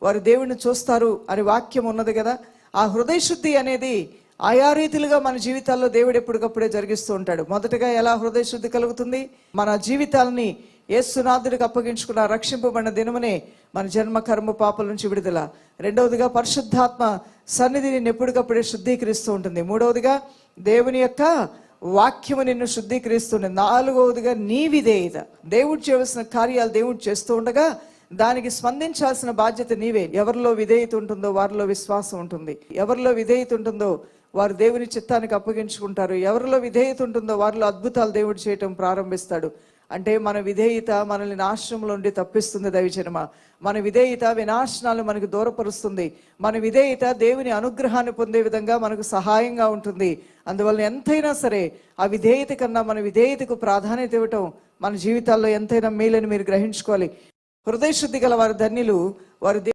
వారు దేవుడిని చూస్తారు అని వాక్యం ఉన్నది కదా. ఆ హృదయ శుద్ధి అనేది ఆయా రీతిలుగా మన జీవితాల్లో దేవుడు ఎప్పటికప్పుడే జరిగిస్తూ ఉంటాడు. మొదటగా ఎలా హృదయ శుద్ధి కలుగుతుంది? మన జీవితాలని యేసునాథుడికి అప్పగించుకున్న రక్షింపబడిన దినమునే మన జన్మ కర్మ పాపల నుంచి విడుదల. రెండవదిగా పరిశుద్ధాత్మ సన్నిధిని ఎప్పటికప్పుడే శుద్ధీకరిస్తూ ఉంటుంది. మూడవదిగా దేవుని యొక్క వాక్యము నిన్ను శుద్ధీకరిస్తుంది. నాలుగవదిగా నీ విధేయత. దేవుడు చేయవలసిన కార్యాలు దేవుడు చేస్తూ ఉండగా దానికి స్పందించాల్సిన బాధ్యత నీవే. ఎవరిలో విధేయత ఉంటుందో వారిలో విశ్వాసం ఉంటుంది. ఎవరిలో విధేయత ఉంటుందో వారు దేవుని చిత్తానికి అప్పగించుకుంటారు. ఎవరిలో విధేయత ఉంటుందో వారిలో అద్భుతాలు దేవుడు చేయటం ప్రారంభిస్తాడు. అంటే మన విధేయత మనల్ని నాశనంలో నుండి తప్పిస్తుంది దైవజనమా. మన విధేయత వినాశనాలు మనకు దూరపరుస్తుంది. మన విధేయత దేవుని అనుగ్రహాన్ని పొందే విధంగా మనకు సహాయంగా ఉంటుంది. అందువల్ల ఎంతైనా సరే ఆ విధేయత కన్నా మన విధేయతకు ప్రాధాన్యత ఇవ్వటం మన జీవితాల్లో ఎంతైనా మేలని మీరు గ్రహించుకోవాలి. హృదయ శుద్ధి గల వారు ధన్యులు, వారు